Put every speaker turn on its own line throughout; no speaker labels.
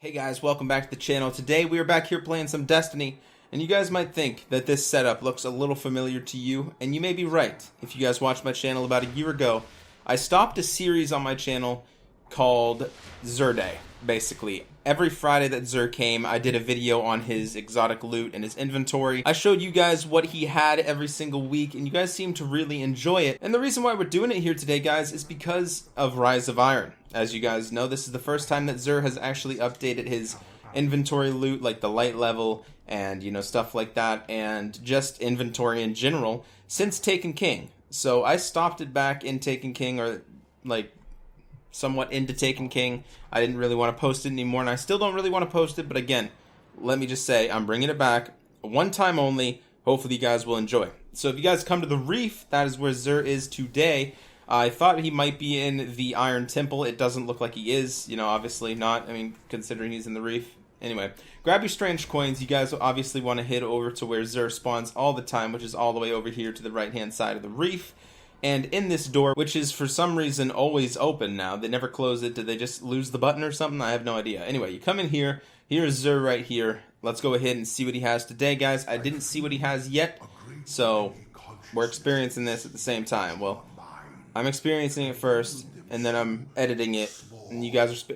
Hey guys, welcome back to the channel. Today we are back here playing some Destiny, and you guys might think that this setup looks a little familiar to you, and you may be right. If you guys watched my channel about a year ago, I stopped a series on my channel called Xur Day. Basically, every Friday that Xur came, I did a video on his exotic loot and his inventory. I showed you guys what he had every single week, and you guys seem to really enjoy it. And the reason why we're doing it here today, guys, is because of Rise of Iron. As you guys know, this is the first time that Xur has actually updated his inventory loot, like the light level and, you know, stuff like that, and just inventory in general, since Taken King. So I stopped it back in Taken King, or like somewhat into Taken King. I didn't really want to post it anymore, and I still don't really want to post it, but again, let me just say, I'm bringing it back, one time only. Hopefully you guys will enjoy. So if you guys come to the Reef, that is where Xur is today. I thought he might be in the Iron Temple. It doesn't look like he is, you know, obviously not. I mean, considering he's in the Reef. Anyway, grab your strange coins. You guys obviously want to head over to where Xur spawns all the time, which is all the way over here to the right-hand side of the Reef. And in this door, which is for some reason always open now, they never close it. Did they just lose the button or something? I have no idea. Anyway, you come in here. Here's Xur right here. Let's go ahead and see what he has today, guys. I didn't see what he has yet, so we're experiencing this at the same time. Well, I'm experiencing it first, and then I'm editing it, and you guys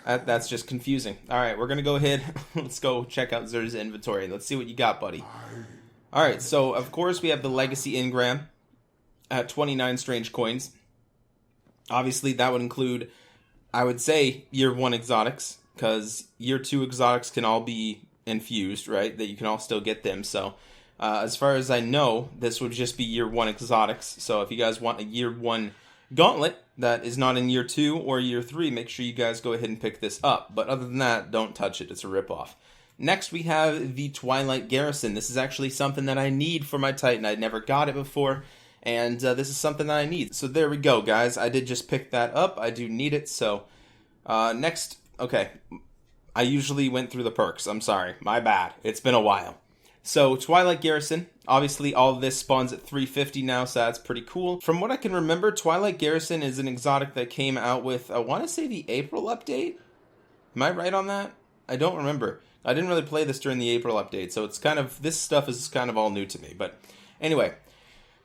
are that's just confusing. Alright, we're gonna go ahead. Let's go check out Xur's inventory. Let's see what you got, buddy. Alright, so of course we have the Legacy Engram at 29 strange coins. Obviously that would include, I would say, year 1 exotics, because year 2 exotics can all be infused, right? That you can all still get them. So as far as I know, this would just be year 1 exotics. So if you guys want a year 1 gauntlet that is not in year 2 or year 3, make sure you guys go ahead and pick this up. But other than that, don't touch it. It's a ripoff. Next, we have the Twilight Garrison. This is actually something that I need for my Titan. I never got it before, and this is something that I need. So there we go, guys. I did just pick that up. I do need it. So next, okay. I usually went through the perks. I'm sorry. My bad. It's been a while. So, Twilight Garrison, obviously all of this spawns at 350 now, so that's pretty cool. From what I can remember, Twilight Garrison is an exotic that came out with, I want to say the April update? Am I right on that? I don't remember. I didn't really play this during the April update, so it's kind of, this stuff is kind of all new to me. But anyway,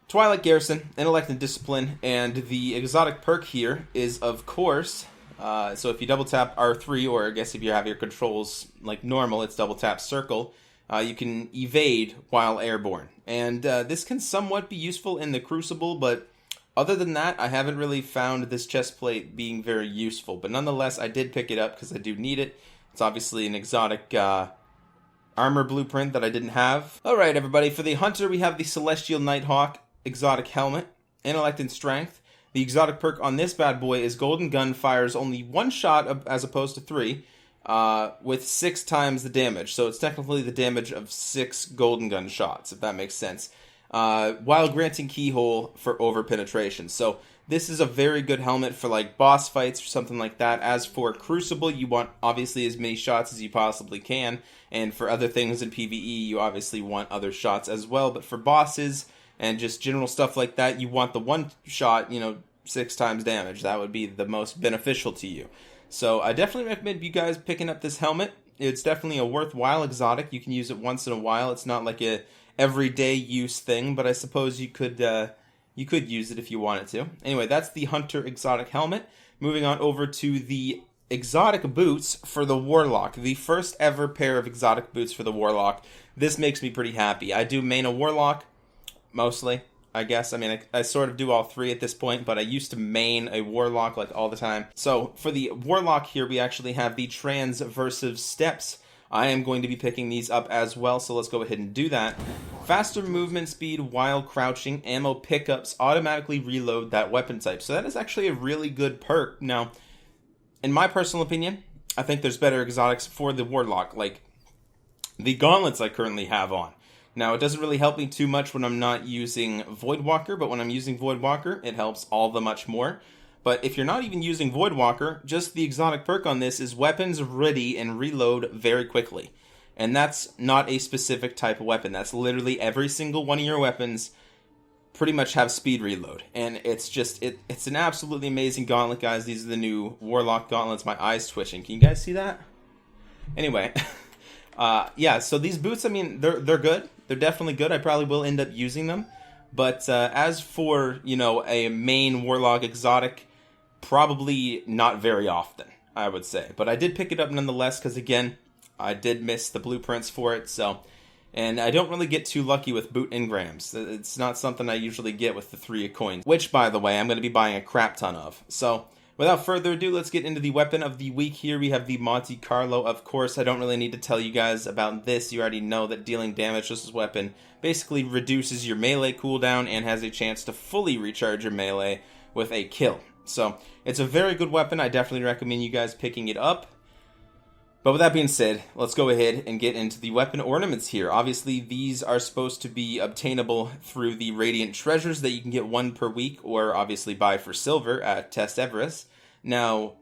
Twilight Garrison, Intellect and Discipline, and the exotic perk here is, of course, so if you double tap R3, or I guess if you have your controls like normal, it's double tap circle. You can evade while airborne, and this can somewhat be useful in the Crucible, but other than that, I haven't really found this chest plate being very useful. But nonetheless, I did pick it up because I do need it. It's obviously an exotic armor blueprint that I didn't have. Alright everybody, for the Hunter we have the Celestial Nighthawk exotic helmet, Intellect and Strength. The exotic perk on this bad boy is Golden Gun, fires only 1 shot as opposed to 3. With 6 times the damage, so it's technically the damage of 6 Golden Gun shots, if that makes sense, while granting Keyhole for over penetration. So this is a very good helmet for like boss fights or something like that. As for Crucible, you want obviously as many shots as you possibly can, and for other things in PvE you obviously want other shots as well, but for bosses and just general stuff like that, you want the 1 shot, you know, 6 times damage. That would be the most beneficial to you. So I definitely recommend you guys picking up this helmet. It's definitely a worthwhile exotic. You can use it once in a while. It's not like a everyday use thing, but I suppose you could use it if you wanted to. Anyway, that's the Hunter exotic helmet. Moving on over to the exotic boots for the Warlock. The first ever pair of exotic boots for the Warlock. This makes me pretty happy. I do main a Warlock, mostly, I guess. I mean, I sort of do all 3 at this point, but I used to main a Warlock like all the time. So for the Warlock here, we actually have the Transversive Steps. I am going to be picking these up as well, so let's go ahead and do that. Faster movement speed while crouching, ammo pickups, automatically reload that weapon type. So that is actually a really good perk. Now, in my personal opinion, I think there's better exotics for the Warlock, like the gauntlets I currently have on. Now, it doesn't really help me too much when I'm not using Voidwalker, but when I'm using Voidwalker, it helps all the much more. But if you're not even using Voidwalker, just the exotic perk on this is weapons ready and reload very quickly. And that's not a specific type of weapon. That's literally every single one of your weapons pretty much have speed reload. And it's just, it's an absolutely amazing gauntlet, guys. These are the new Warlock gauntlets. My eye's twitching. Can you guys see that? anyway, yeah, so these boots, I mean, they're good. They're definitely good. I probably will end up using them. But as for, you know, a main Warlock exotic, probably not very often, I would say. But I did pick it up nonetheless because, again, I did miss the blueprints for it. So, and I don't really get too lucky with boot engrams. It's not something I usually get with the 3 of coins, which, by the way, I'm going to be buying a crap ton of. So, without further ado, let's get into the weapon of the week here. We have the Monte Carlo. Of course, I don't really need to tell you guys about this. You already know that dealing damage with this weapon basically reduces your melee cooldown and has a chance to fully recharge your melee with a kill. So, it's a very good weapon. I definitely recommend you guys picking it up. But with that being said, let's go ahead and get into the weapon ornaments here. Obviously, these are supposed to be obtainable through the Radiant Treasures that you can get 1 per week, or obviously buy for silver at Test Everest. Now,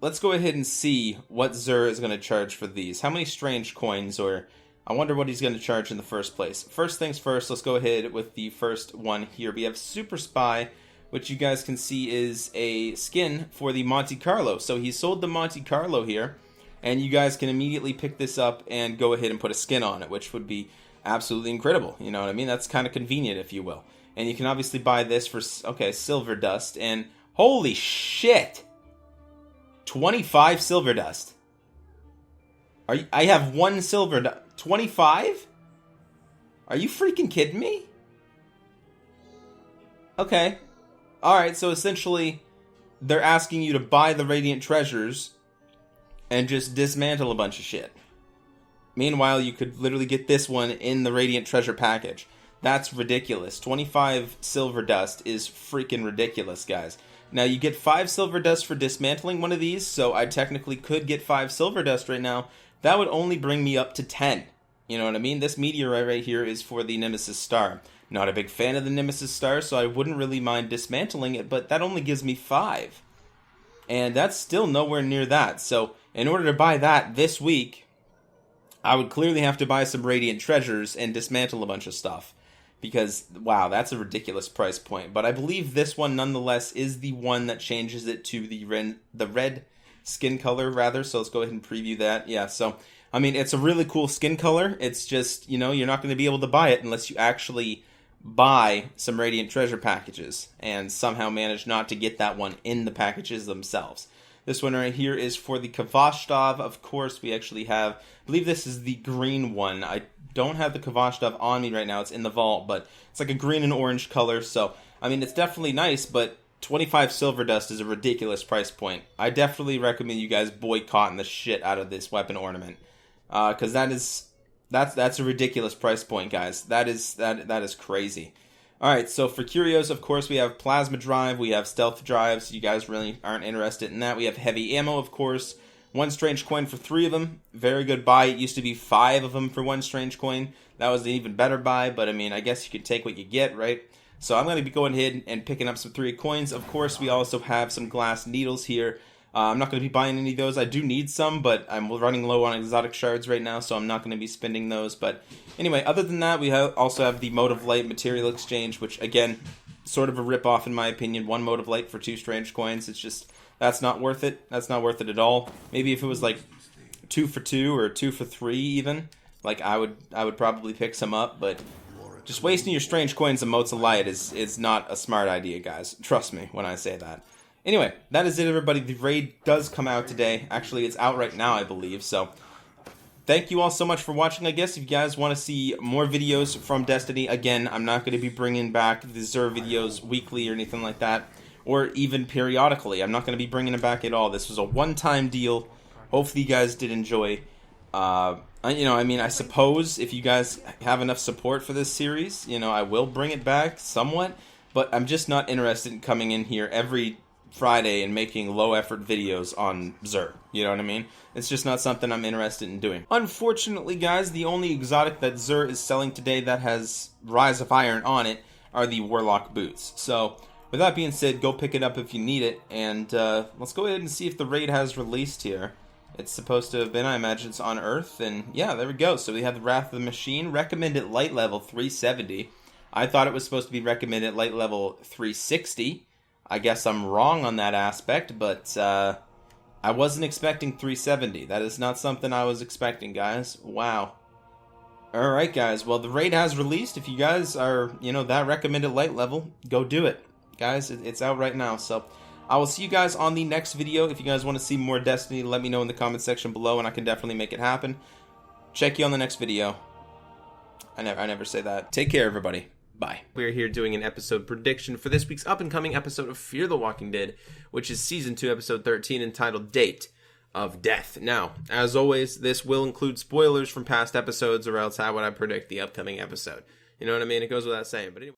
let's go ahead and see what Xur is going to charge for these. How many strange coins, or I wonder what he's going to charge in the first place. First things first, let's go ahead with the first one here. We have Super Spy, which you guys can see is a skin for the Monte Carlo. So he sold the Monte Carlo here, and you guys can immediately pick this up and go ahead and put a skin on it, which would be absolutely incredible. You know what I mean? That's kind of convenient, if you will. And you can obviously buy this for, okay, silver dust, and holy shit! 25 silver dust. I have 1 silver dust. 25? Are you freaking kidding me? Okay. Alright, so essentially, they're asking you to buy the Radiant Treasures and just dismantle a bunch of shit. Meanwhile, you could literally get this one in the Radiant Treasure package. That's ridiculous. 25 silver dust is freaking ridiculous, guys. Now, you get 5 silver dust for dismantling one of these, so I technically could get 5 silver dust right now. That would only bring me up to 10. You know what I mean? This meteorite right here is for the Nemesis Star. Not a big fan of the Nemesis Star, so I wouldn't really mind dismantling it, but that only gives me 5. And that's still nowhere near that. So, in order to buy that this week, I would clearly have to buy some Radiant Treasures and dismantle a bunch of stuff. Because, wow, that's a ridiculous price point. But I believe this one, nonetheless, is the one that changes it to the red skin color, rather. So let's go ahead and preview that. Yeah, so, I mean, it's a really cool skin color. It's just, you know, you're not going to be able to buy it unless you actually buy some Radiant Treasure packages and somehow manage not to get that one in the packages themselves. This one right here is for the Kvashtov. Of course, we actually have, I believe this is the green one. I don't have the Kvashtov on me right now. It's in the vault, but it's like a green and orange color. So, I mean, it's definitely nice, but 25 silver dust is a ridiculous price point. I definitely recommend you guys boycotting the shit out of this weapon ornament. Because that's a ridiculous price point, guys. That is crazy. Alright, so for curios, of course, we have Plasma Drive, we have Stealth Drive, so you guys really aren't interested in that. We have Heavy Ammo, of course. 1 strange coin for 3 of them. Very good buy. It used to be 5 of them for 1 strange coin. That was an even better buy, but I mean, I guess you could take what you get, right? So I'm going to be going ahead and picking up some 3 coins. Of course, we also have some glass needles here. I'm not going to be buying any of those. I do need some, but I'm running low on exotic shards right now, so I'm not going to be spending those. But anyway, other than that, we also have the Mode of Light material exchange, which, again, sort of a rip-off in my opinion. 1 Mode of Light for 2 strange coins. It's just, that's not worth it. That's not worth it at all. Maybe if it was like 2 for 2 or 2 for 3 even, like I would probably pick some up, but just wasting your strange coins and motes of light is not a smart idea, guys. Trust me when I say that. Anyway, that is it, everybody. The raid does come out today. Actually, it's out right now, I believe. So, thank you all so much for watching. I guess if you guys want to see more videos from Destiny, again, I'm not going to be bringing back the Xur videos weekly or anything like that, or even periodically. I'm not going to be bringing them back at all. This was a one-time deal. Hopefully, you guys did enjoy. You know, I mean, I suppose if you guys have enough support for this series, you know, I will bring it back somewhat, but I'm just not interested in coming in here every Friday and making low-effort videos on Xur. You know what I mean? It's just not something I'm interested in doing. Unfortunately, guys, the only exotic that Xur is selling today that has Rise of Iron on it are the Warlock boots. So, with that being said, go pick it up if you need it, and let's go ahead and see if the raid has released here. It's supposed to have been, I imagine it's on Earth, and yeah, there we go. So we have the Wrath of the Machine, recommended light level 370. I thought it was supposed to be recommended light level 360. I guess I'm wrong on that aspect, but I wasn't expecting 370. That is not something I was expecting, guys. Wow. Alright, guys. Well, the raid has released. If you guys are, that recommended light level, go do it. Guys, it's out right now. So, I will see you guys on the next video. If you guys want to see more Destiny, let me know in the comment section below, and I can definitely make it happen. Check you on the next video. I never say that. Take care, everybody. Bye. We're here doing an episode prediction for this week's up-and-coming episode of Fear the Walking Dead, which is Season 2, Episode 13, entitled Date of Death. Now, as always, this will include spoilers from past episodes, or else how would I predict the upcoming episode? You know what I mean? It goes without saying, but anyway.